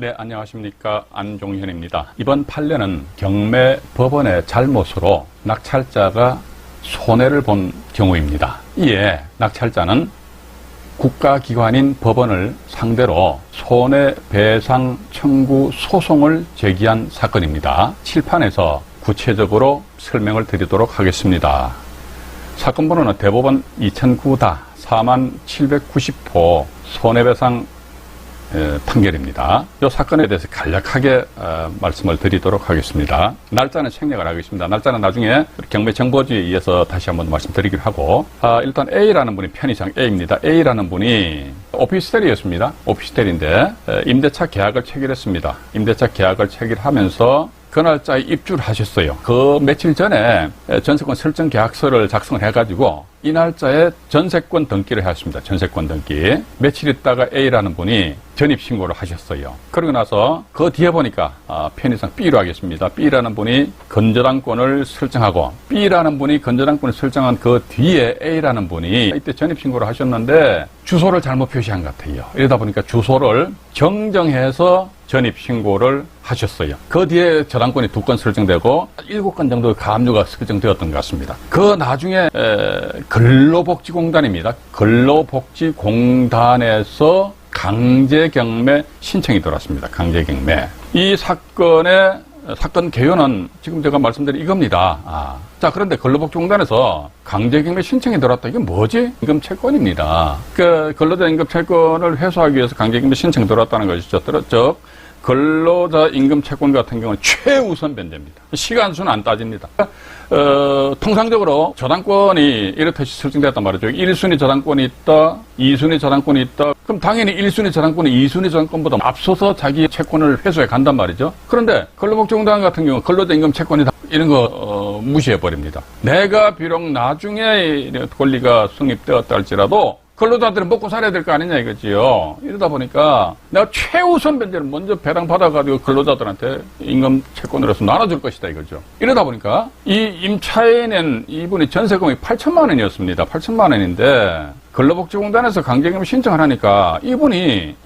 네, 안녕하십니까. 안종현입니다. 이번 판례는 경매 법원의 잘못으로 낙찰자가 손해를 본 경우입니다. 이에 낙찰자는 국가기관인 법원을 상대로 손해배상 청구 소송을 제기한 사건입니다. 칠판에서 구체적으로 설명을 드리도록 하겠습니다. 사건 번호는 대법원 2009-4790호 손해배상 판결입니다. 이 사건에 대해서 간략하게 말씀을 드리도록 하겠습니다. 날짜는 생략을 하겠습니다. 날짜는 나중에 경매정보지에 의해서 다시 한번 말씀드리기로 하고, 일단 A라는 분이 편의상 A입니다. A라는 분이 오피스텔이었습니다. 오피스텔인데 임대차 계약을 체결했습니다. 임대차 계약을 체결하면서 그 날짜에 입주를 하셨어요. 그 며칠 전에 전세권 설정 계약서를 작성을 해가지고 이 날짜에 전세권 등기를 하셨습니다. 전세권 등기. 며칠 있다가 A라는 분이 전입신고를 하셨어요. 그러고 나서 그 뒤에 보니까 편의상 B로 하겠습니다. B라는 분이 건저당권을 설정하고, B라는 분이 건저당권을 설정한 그 뒤에 A라는 분이 이때 전입신고를 하셨는데 주소를 잘못 표시한 것 같아요. 이러다 보니까 주소를 정정해서 전입신고를 하셨어요. 그 뒤에 저당권이 2건 설정되고 7건 정도 가압류가 설정되었던 것 같습니다. 그 나중에 근로복지공단입니다. 근로복지공단에서 강제경매 신청이 들어왔습니다. 강제경매. 이 사건 개요는 지금 제가 말씀드린 이겁니다. 자, 그런데 근로복지공단에서 강제경매 신청이 들어왔다. 이게 뭐지? 임금채권입니다. 그 근로자 임금채권을 회수하기 위해서 강제경매 신청이 들어왔다는 것이죠. 즉, 근로자 임금채권 같은 경우는 최우선 변제입니다. 시간수는 안 따집니다. 통상적으로 저당권이 이렇듯이 설정됐단 말이죠. 1순위 저당권이 있다, 2순위 저당권이 있다. 그럼 당연히 1순위 저당권이 2순위 저당권보다 앞서서 자기 채권을 회수해 간단 말이죠. 그런데 근로복지공단 같은 경우는 근로자 임금채권이다, 이런 거 무시해버립니다. 내가 비록 나중에 권리가 성립되었다 할지라도 근로자들은 먹고 살아야 될 거 아니냐 이거지요. 이러다 보니까 내가 최우선 변제를 먼저 배당받아가지고 근로자들한테 임금 채권으로서 나눠줄 것이다 이거죠. 이러다 보니까 이 임차인은 이분이 전세금이 8천만 원이었습니다. 8천만 원인데 근로복지공단에서 강제경매 신청을 하니까 이분이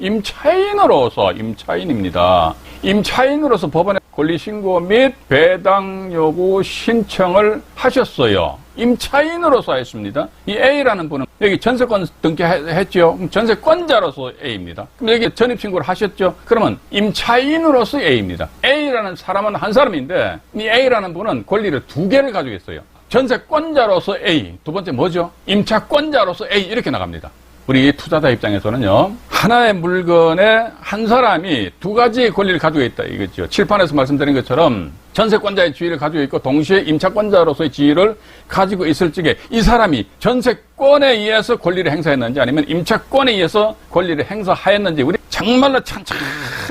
임차인입니다. 임차인으로서 법원에 권리신고 및 배당 요구 신청을 하셨어요. 임차인으로서 했습니다. 이 A라는 분은 여기 전세권 등기했죠. 그럼 전세권자로서 A입니다. 그럼 여기 전입신고를 하셨죠. 그러면 임차인으로서 A입니다. A라는 사람은 한 사람인데 이 A라는 분은 권리를 2개를 가지고 있어요. 전세권자로서 A, 두 번째 뭐죠? 임차권자로서 A, 이렇게 나갑니다. 우리 투자자 입장에서는요, 하나의 물건에 한 사람이 2가지의 권리를 가지고 있다 이거죠. 칠판에서 말씀드린 것처럼 전세권자의 지위를 가지고 있고 동시에 임차권자로서의 지위를 가지고 있을 적에 이 사람이 전세권에 의해서 권리를 행사했는지 아니면 임차권에 의해서 권리를 행사하였는지 우리 정말로 찬찬히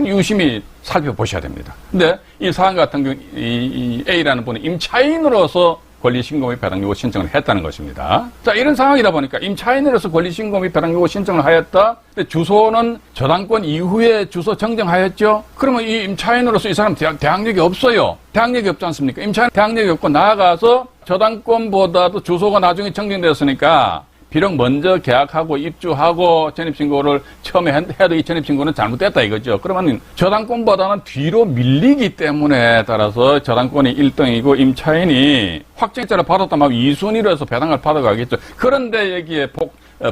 유심히 살펴보셔야 됩니다. 근데 이 사안 같은 경우 이 A라는 분이 임차인으로서 권리신고 및 배당 요구 신청을 했다는 것입니다. 자, 이런 상황이다 보니까 임차인으로서 권리신고 및 배당 요구 신청을 하였다. 근데 주소는 저당권 이후에 주소 정정하였죠. 그러면 이 임차인으로서 이 사람 대항력이 없어요. 대항력이 없지 않습니까? 임차인 대항력이 없고 나아가서 저당권보다도 주소가 나중에 정정되었으니까 비록 먼저 계약하고 입주하고 전입신고를 처음에 해도 이 전입신고는 잘못됐다 이거죠. 그러면 저당권보다는 뒤로 밀리기 때문에 따라서 저당권이 1등이고 임차인이 확정자를 받았다면 2순위로 해서 배당을 받아가겠죠. 그런데 여기에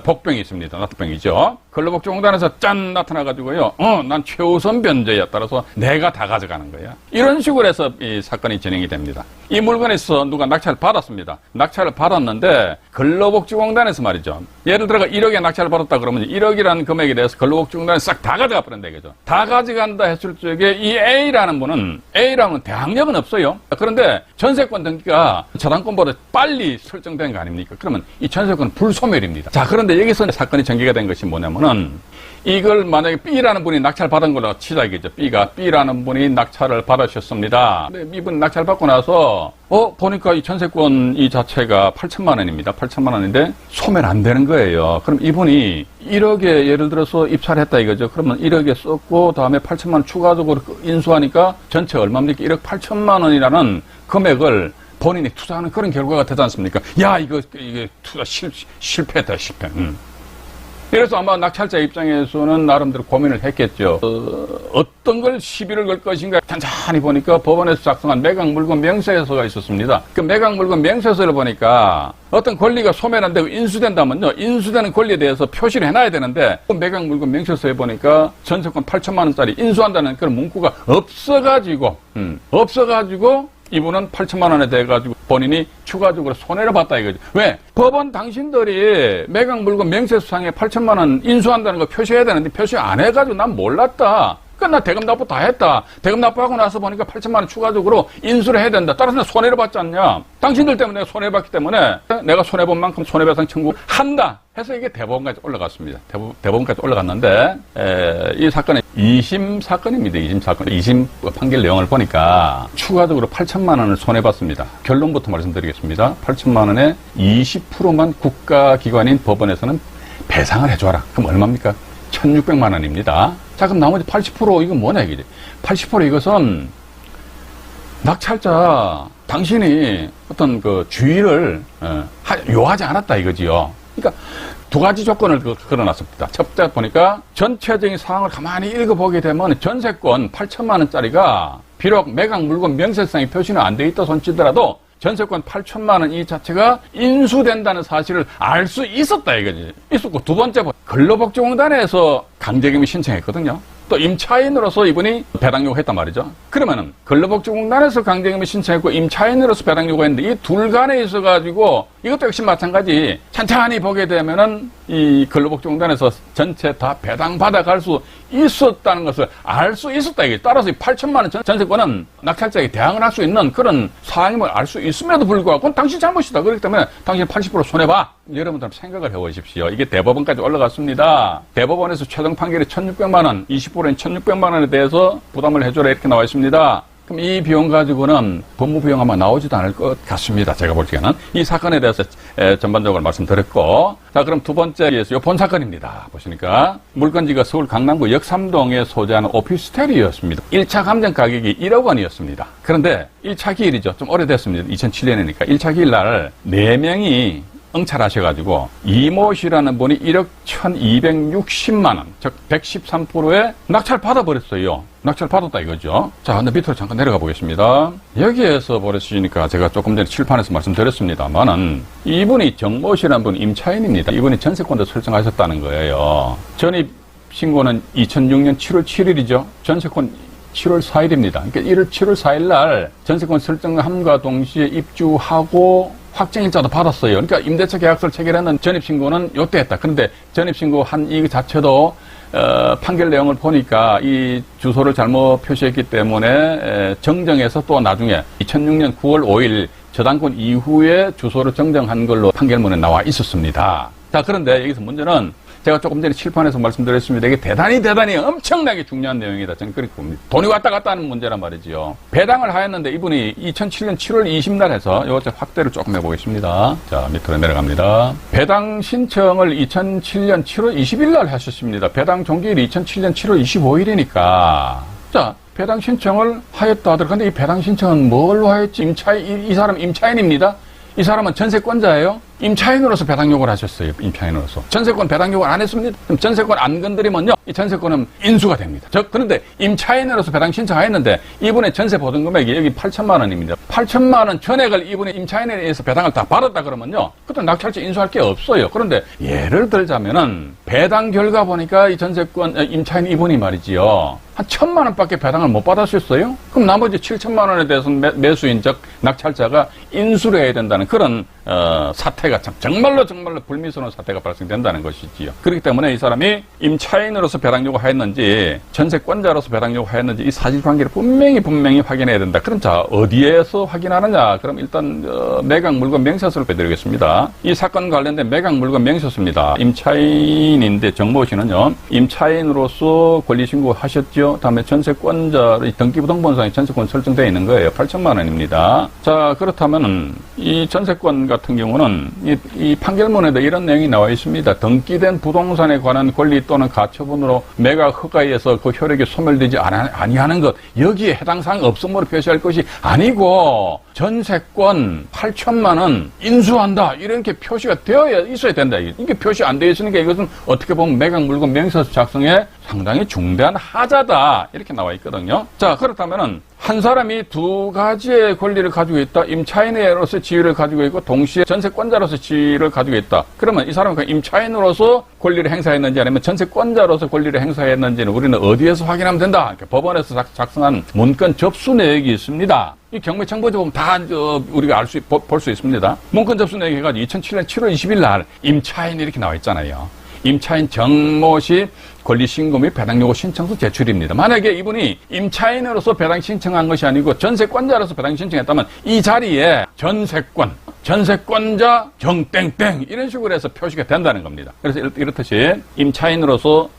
복병이 있습니다. 낙병이죠. 근로복지공단에서 짠 나타나가지고요. 난 최우선 변제에 따라서 내가 다 가져가는 거야. 이런 식으로 해서 이 사건이 진행이 됩니다. 이 물건에서 누가 낙찰을 받았습니다. 낙찰을 받았는데 근로복지공단에서 말이죠. 예를 들어 1억에 낙찰을 받았다 그러면 1억이라는 금액에 대해서 근로복지공단에 싹 다 가져가 버린다 이거죠. 다 가져간다 했을 적에 이 A라는 분은 대항력은 없어요. 그런데 전세권 등기가 저당권보다 빨리 설정된 거 아닙니까? 그러면 이 전세권은 불소멸입니다. 자, 그런데 여기서 사건이 전개가 된 것이 뭐냐면은 이걸 만약에 B라는 분이 낙찰 받은 걸로 치자 이겠죠. B라는 분이 낙찰을 받으셨습니다. 근데 이분이 낙찰 받고 나서 보니까 이 전세권 이 자체가 8천만 원입니다. 8천만 원인데 소멸 안 되는 거예요. 그럼 이분이 1억에 예를 들어서 입찰을 했다 이거죠. 그러면 1억에 썼고 다음에 8천만 원 추가적으로 인수하니까 전체 얼마입니까? 1억 8천만 원이라는 금액을 본인이 투자하는 그런 결과가 되지 않습니까? 야, 이게 투자 실패했다, 실패. 그래서 아마 낙찰자 입장에서는 나름대로 고민을 했겠죠. 어떤 걸 시비를 걸 것인가 찬찬히 보니까 법원에서 작성한 매각물건 명세서가 있었습니다. 그 매각물건 명세서를 보니까 어떤 권리가 소멸 되고 인수된다면요, 인수되는 권리에 대해서 표시를 해놔야 되는데 매각물건 명세서에 보니까 전세권 8천만 원짜리 인수한다는 그런 문구가 없어가지고 이분은 8천만 원에 대해가지고 본인이 추가적으로 손해를 봤다 이거죠. 왜? 법원 당신들이 매각물건 명세서상에 8천만 원 인수한다는 거 표시해야 되는데 표시 안 해가지고 난 몰랐다. 그러니까 나 대금 납부 다 했다. 대금 납부하고 나서 보니까 8천만 원 추가적으로 인수를 해야 된다. 따라서 내가 손해를 받지 않냐. 당신들 때문에 내가 손해봤기 때문에 내가 손해본 만큼 손해배상 청구한다 해서 이게 대법원까지 올라갔습니다. 대법원까지 올라갔는데 이 사건은 2심 사건입니다. 2심 사건. 2심 판결 내용을 보니까 추가적으로 8천만 원을 손해봤습니다. 결론부터 말씀드리겠습니다. 8천만 원에 20%만 국가기관인 법원에서는 배상을 해줘라. 그럼 얼마입니까? 1,600만 원입니다. 자, 그럼 나머지 80% 이건 뭐냐 이거지. 80% 이것은 낙찰자 당신이 어떤 그 주의를 요하지 않았다 이거지요. 그러니까 두 가지 조건을 걸어놨습니다. 첫 번째 보니까 전체적인 상황을 가만히 읽어보게 되면 전세권 8천만 원짜리가 비록 매각 물건 명세상에 표시는 안 돼 있다 손치더라도 전세권 8천만 원 이 자체가 인수된다는 사실을 알 수 있었다 이거지. 있었고 두 번째 근로복지공단에서 강제금이 신청했거든요. 또 임차인으로서 이분이 배당 요구했단 말이죠. 그러면은 근로복지공단에서 강제금이 신청했고 임차인으로서 배당 요구했는데 이 둘 간에 있어가지고 이것도 역시 마찬가지 찬찬히 보게 되면은 이 근로복지공단에서 전체 다 배당 받아갈 수 있었다는 것을 알 수 있었다 이게. 따라서 이 8천만 원 전세권은 낙찰자에게 대항을 할 수 있는 그런 사항임을 알 수 있음에도 불구하고 그건 당신 잘못이다. 그렇기 때문에 당신 80% 손해봐. 여러분들 생각을 해보십시오. 이게 대법원까지 올라갔습니다. 대법원에서 최종 판결이 1,600만 원, 20%인 1,600만 원에 대해서 부담을 해줘라 이렇게 나와 있습니다. 그럼 이 비용 가지고는 법무 비용 아마 나오지도 않을 것 같습니다. 제가 볼 적에는. 이 사건에 대해서 전반적으로 말씀드렸고. 자, 그럼 두 번째에서 이 본 사건입니다. 보시니까 물건지가 서울 강남구 역삼동에 소재하는 오피스텔이었습니다. 1차 감정 가격이 1억 원이었습니다. 그런데 1차 기일이죠. 좀 오래됐습니다. 2007년이니까. 1차 기일 날 4명이 응찰하셔가지고 이모 씨라는 분이 1억 1,260만 원, 즉 113%에 낙찰 받아버렸어요. 낙찰 받았다 이거죠. 자, 근데 밑으로 잠깐 내려가 보겠습니다. 여기에서 보시니까 제가 조금 전에 칠판에서 말씀드렸습니다만은 이분이 정모 씨라는 분 임차인입니다. 이분이 전세권도 설정하셨다는 거예요. 전입 신고는 2006년 7월 7일이죠. 전세권 7월 4일입니다. 그러니까 7월 4일 날 전세권 설정함과 동시에 입주하고 확정일자도 받았어요. 그러니까 임대차 계약서를 체결하는 전입신고는 요때 했다. 그런데 전입신고 한 이 자체도 판결 내용을 보니까 이 주소를 잘못 표시했기 때문에 정정해서 또 나중에 2006년 9월 5일 저당권 이후에 주소를 정정한 걸로 판결문에 나와 있었습니다. 자, 그런데 여기서 문제는 제가 조금 전에 칠판에서 말씀드렸습니다. 이게 대단히 엄청나게 중요한 내용이다. 저는 그렇게 봅니다. 돈이 왔다 갔다 하는 문제란 말이지요. 배당을 하였는데 이분이 2007년 7월 20일 해서 이것을 확대를 조금 해보겠습니다. 자, 밑으로 내려갑니다. 배당 신청을 2007년 7월 20일 날 하셨습니다. 배당 종기일이 2007년 7월 25일이니까. 자, 배당 신청을 하였다 하더라도 근데 이 배당 신청은 뭘로 하였지? 이 사람 임차인입니다. 이 사람은 전세권자예요. 임차인으로서 배당 요구를 하셨어요. 임차인으로서. 전세권 배당 요구를 안 했습니다. 그럼 전세권 안 건드리면요. 이 전세권은 인수가 됩니다. 그런데 임차인으로서 배당 신청했는데 이분의 전세 보증 금액이 여기 8천만 원입니다. 8천만 원 전액을 이분의 임차인에 의해서 배당을 다 받았다 그러면요. 그때 낙찰자 인수할 게 없어요. 그런데 예를 들자면은 배당 결과 보니까 이 전세권 임차인 이분이 말이지요. 한 1,000만 원밖에 배당을 못 받았었어요. 그럼 나머지 7천만 원에 대해서는 매수인 즉 낙찰자가 인수를 해야 된다는 그런 사태가 정말로 불미스러운 사태가 발생된다는 것이지요. 그렇기 때문에 이 사람이 임차인으로서 배당 요구하였는지 전세권자로서 배당 요구하였는지 이 사실관계를 분명히 확인해야 된다. 그럼 자, 어디에서 확인하느냐? 그럼 일단 매각 물건 명세서를 빼드리겠습니다. 이 사건 관련된 매각 물건 명세서입니다. 임차인인데 정모 씨는요. 임차인으로서 권리신고하셨죠. 다음에 전세권자 등기부등본상에 전세권 설정되어 있는 거예요. 8천만 원입니다. 자, 그렇다면 이 전세권 같은 경우는 이 판결문에도 이런 내용이 나와 있습니다. 등기된 부동산에 관한 권리 또는 가처분으로 매각 허가에서 그 효력이 소멸되지 아니하는 것 여기에 해당 사항 없음으로 표시할 것이 아니고 전세권 8천만 원 인수한다 이렇게 표시가 되어 있어야 된다. 이게 표시 안 되어 있으니까 이것은 어떻게 보면 매각 물건 명세서 작성에 상당히 중대한 하자다 이렇게 나와 있거든요. 자, 그렇다면은 한 사람이 두 가지의 권리를 가지고 있다. 임차인으로서 지위를 가지고 있고 동시에 전세권자로서 지위를 가지고 있다. 그러면 이 사람은 임차인으로서 권리를 행사했는지 아니면 전세권자로서 권리를 행사했는지는 우리는 어디에서 확인하면 된다. 작성한 문건 접수 내역이 있습니다. 이 경매청부에 보면 다 우리가 볼 수 있습니다. 문건 접수 내역 해가지고 2007년 7월 20일 날 임차인 이렇게 나와 있잖아요. 임차인 정모 시 권리신고 및 배당요구 신청서 제출입니다. 만약에 이분이 임차인으로서 배당 신청한 것이 아니고 전세권자로서 배당 신청했다면 이 자리에 전세권자 정땡땡 이런 식으로 해서 표시가 된다는 겁니다. 그래서 이렇듯이 임차인으로서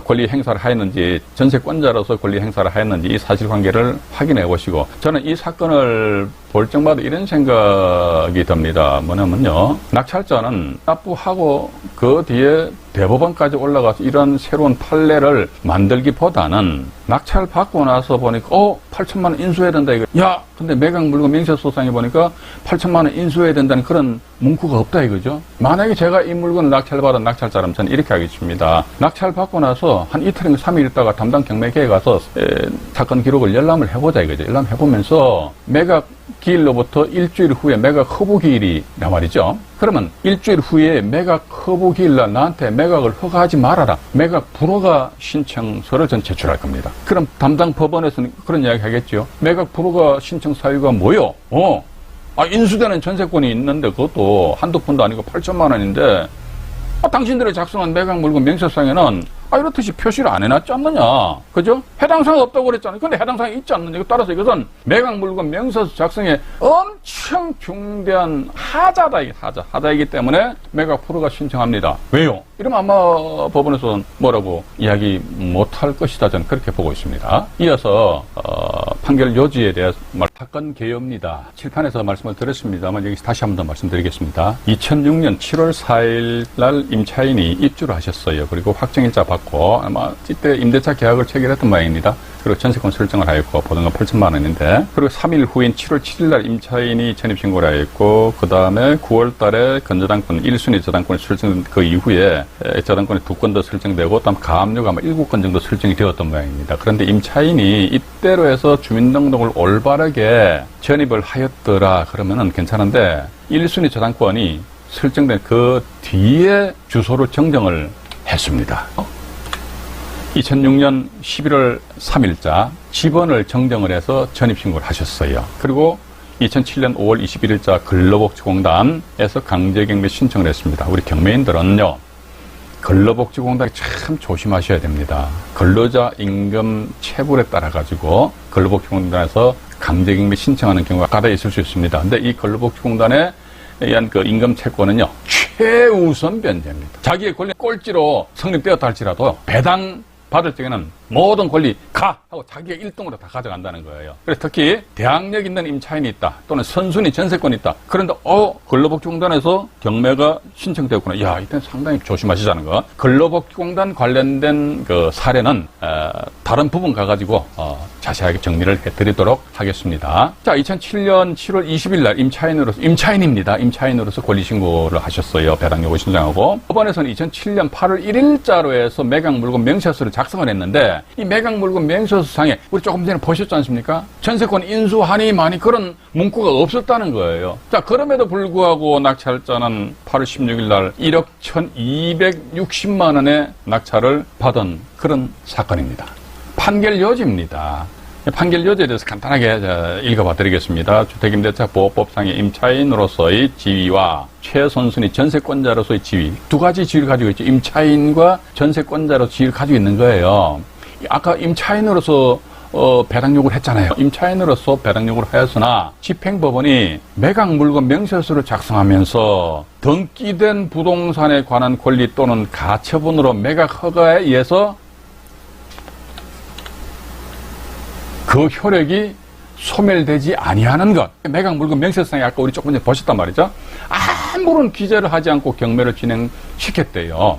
권리 행사를 하였는지 전세권자로서 권리 행사를 하였는지 이 사실관계를 확인해 보시고 저는 이 사건을 볼 적마다 이런 생각이 듭니다. 뭐냐면요. 낙찰자는 납부하고 그 뒤에 대법원까지 올라가서 이런 새로운 판례를 만들기보다는 낙찰 받고 나서 보니까 8천만 원 인수해야 된다 이거. 야, 근데 매각 물건 명세서상에 보니까 8천만 원 인수해야 된다는 그런 문구가 없다 이거죠. 만약에 제가 이 물건을 낙찰받은 낙찰자라면 저는 이렇게 하겠습니다. 낙찰 받고 나서 한 이틀인가 3일 있다가 담당 경매계에 가서 사건 기록을 열람을 해보자 이거죠. 열람해보면서 매각 기일로부터 일주일 후에 매각 허부 기일이란 말이죠. 그러면 일주일 후에 매각 허부 기일날 나한테 매각을 허가하지 말아라. 매각 불허가 신청서를 전 제출할 겁니다. 그럼 담당 법원에서는 그런 이야기 하겠죠. 매각 불허가 신청 사유가 뭐요? 인수되는 전세권이 있는데 그것도 한두 푼도 아니고 8천만 원인데 당신들이 작성한 매각 물건 명세서상에는 이렇듯이 표시를 안 해놨지 않느냐. 그죠? 해당 사항이 없다고 그랬잖아요. 근데 해당 사항이 있지 않느냐. 따라서 이것은 매각 물건 명세서 작성에 엄청 중대한 하자다. 이게 하자이기 때문에 매각 불허가 신청합니다. 왜요? 이러면 아마 법원에서는 뭐라고 이야기 못할 것이다. 저는 그렇게 보고 있습니다. 이어서 판결 요지에 대해서 사건 개요입니다. 칠판에서 말씀을 드렸습니다만 여기서 다시 한 번 더 말씀드리겠습니다. 2006년 7월 4일 날 임차인이 입주를 하셨어요. 그리고 확정일자 받고 아마 이때 임대차 계약을 체결했던 모양입니다. 그리고 전세권 설정을 하였고 보증금 8천만 원인데 그리고 3일 후인 7월 7일 날 임차인이 전입신고를 하였고 그 다음에 9월 달에 건저당권 1순위 저당권이 설정된 그 이후에 저당권이 2건 더 설정되고 다음 가압류가 아마 7건 정도 설정이 되었던 모양입니다. 그런데 임차인이 이때로 해서 주민등록을 올바르게 전입을 하였더라 그러면은 괜찮은데 1순위 저당권이 설정된 그 뒤에 주소를 정정을 했습니다. 2006년 11월 3일자 집원을 정정을 해서 전입신고를 하셨어요. 그리고 2007년 5월 21일자 근로복지공단에서 강제경매 신청을 했습니다. 우리 경매인들은요. 근로복지공단이 참 조심하셔야 됩니다. 근로자 임금 체불에 따라 가지고 근로복지공단에서 강제경매 신청하는 경우가 가다 있을 수 있습니다. 근데 이 근로복지공단에 의한 그 임금 채권은요 최우선 변제입니다. 자기의 권리 꼴찌로 성립되었다 할지라도 배당 받을 적에는 모든 권리 가! 하고 자기가 1등으로 다 가져간다는 거예요. 그래서 특히 대항력 있는 임차인이 있다. 또는 선순위 전세권이 있다. 그런데 근로복지공단에서 경매가 신청되었구나. 야, 이때는 상당히 조심하시자는 거. 근로복지공단 관련된 그 사례는 다른 부분 가가지고 자세하게 정리를 해드리도록 하겠습니다. 자, 2007년 7월 20일 날 임차인으로서 권리신고를 하셨어요. 배당요구 신청하고. 법원에서는 2007년 8월 1일자로 해서 매각 물건 명세서를 작성을 했는데 이 매각 물건 명세서상에 우리 조금 전에 보셨지 않습니까? 전세권 인수하니 많이 그런 문구가 없었다는 거예요. 자, 그럼에도 불구하고 낙찰자는 8월 16일 날 1억 1,260만 원의 낙찰을 받은 그런 사건입니다. 판결 요지입니다. 판결 요지에 대해서 간단하게 읽어봐 드리겠습니다. 주택임대차보호법상의 임차인으로서의 지위와 최선순위 전세권자로서의 지위, 두 가지 지위를 가지고 있죠. 임차인과 전세권자로 지위를 가지고 있는 거예요. 아까 임차인으로서 배당 요구를 했잖아요. 임차인으로서 배당 요구를 하였으나 집행법원이 매각 물건 명세서를 작성하면서 등기된 부동산에 관한 권리 또는 가처분으로 매각 허가에 의해서 그 효력이 소멸되지 아니하는 것. 매각 물건 명세서상에 아까 우리 조금 전에 보셨단 말이죠. 아무런 기재를 하지 않고 경매를 진행시켰대요.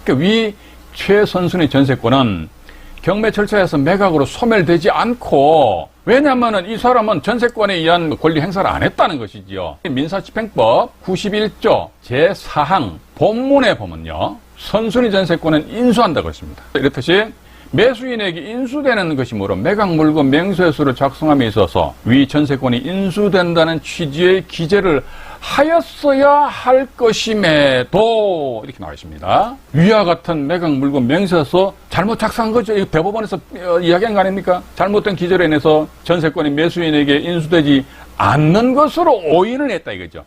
그러니까 위 최선순위 전세권은 경매 절차에서 매각으로 소멸되지 않고 왜냐하면 이 사람은 전세권에 의한 권리 행사를 안 했다는 것이지요. 민사집행법 91조 제4항 본문에 보면요. 선순위 전세권은 인수한다고 했습니다. 이렇듯이 매수인에게 인수되는 것이 뭐로 매각물건 명세서를 작성함에 있어서 위 전세권이 인수된다는 취지의 기재를 하였어야 할 것임에도 이렇게 나와 있습니다. 위와 같은 매각물건 명세서 잘못 작성한 거죠. 이거 대법원에서 이야기한 거 아닙니까? 잘못된 기재로 인해서 전세권이 매수인에게 인수되지 않는 것으로 오인을 했다 이거죠.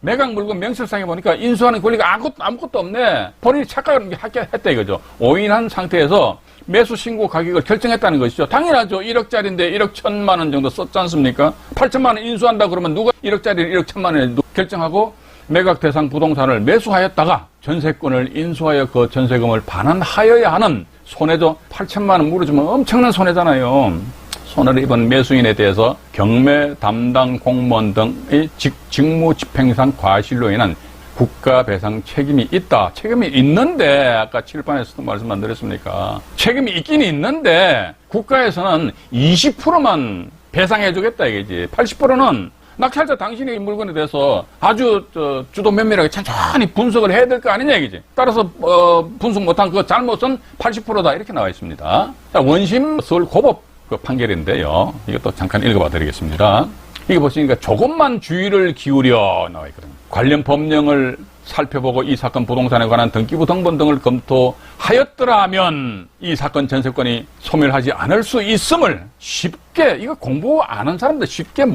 매각물건 명세상에 보니까 인수하는 권리가 아무것도 없네. 본인이 착각을 했다 이거죠. 오인한 상태에서 매수 신고 가격을 결정했다는 것이죠. 당연하죠. 1억짜리인데 1억 1천만 원 정도 썼지 않습니까? 8천만 원 인수한다 그러면 누가 1억짜리를 1억 1천만 원에 결정하고 매각 대상 부동산을 매수하였다가 전세권을 인수하여 그 전세금을 반환하여야 하는 손해죠. 8천만 원 물어주면 엄청난 손해잖아요. 손해를 입은 매수인에 대해서 경매 담당 공무원 등의 직무 집행상 과실로 인한 국가 배상 책임이 있다. 책임이 있는데 아까 칠판에서도 말씀 안 드렸습니까? 책임이 있긴 있는데 국가에서는 20%만 배상해주겠다 이거지. 80%는 낙찰자 당신의 물건에 대해서 아주 주도 면밀하게 천천히 분석을 해야 될 거 아니냐 이거지. 따라서 분석 못한 그 잘못은 80%다 이렇게 나와 있습니다. 자, 원심 서울고법 그 판결인데요. 이것도 잠깐 읽어봐 드리겠습니다. 이게 보시니까 조금만 주의를 기울여 나와 있거든요. 관련 법령을 살펴보고 이 사건 부동산에 관한 등기부 등본 등을 검토하였더라면 이 사건 전세권이 소멸하지 않을 수 있음을 쉽게, 이거 공부 안 한 사람들 쉽게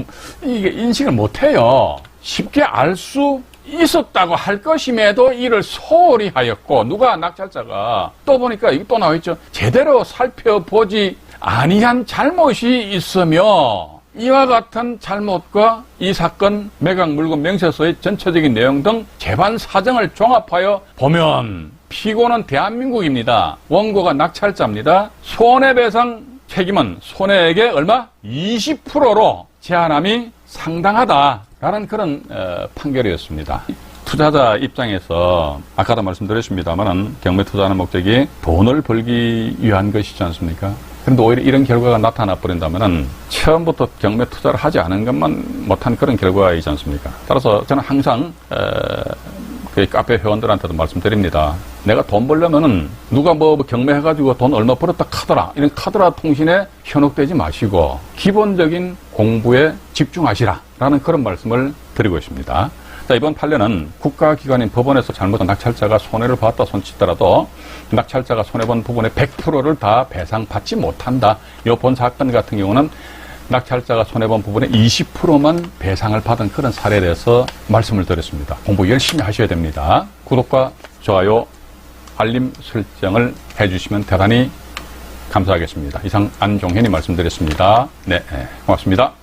이게 인식을 못해요. 쉽게 알 수 있었다고 할 것임에도 이를 소홀히 하였고, 누가 낙찰자가 또 보니까 이거 또 나와있죠. 제대로 살펴보지 아니한 잘못이 있으며 이와 같은 잘못과 이 사건 매각 물건 명세서의 전체적인 내용 등 재반 사정을 종합하여 보면 피고는 대한민국입니다. 원고가 낙찰자입니다. 손해배상 책임은 손해액의 얼마? 20%로 제한함이 상당하다라는 그런 판결이었습니다. 투자자 입장에서 아까도 말씀드렸습니다만은 경매 투자하는 목적이 돈을 벌기 위한 것이지 않습니까? 그런데 오히려 이런 결과가 나타나 버린다면은 처음부터 경매 투자를 하지 않은 것만 못한 그런 결과이지 않습니까? 따라서 저는 항상 그 카페 회원들한테도 말씀드립니다. 내가 돈 벌려면은 누가 뭐 경매해가지고 돈 얼마 벌었다 카더라 이런 카더라 통신에 현혹되지 마시고 기본적인 공부에 집중하시라라는 그런 말씀을 드리고 있습니다. 자, 이번 판례는 국가기관인 법원에서 잘못한 낙찰자가 손해를 봤다 손치더라도 낙찰자가 손해본 부분의 100%를 다 배상받지 못한다. 이 본 사건 같은 경우는 낙찰자가 손해본 부분의 20%만 배상을 받은 그런 사례에 대해서 말씀을 드렸습니다. 공부 열심히 하셔야 됩니다. 구독과 좋아요, 알림 설정을 해주시면 대단히 감사하겠습니다. 이상 안종현이 말씀드렸습니다. 네, 고맙습니다.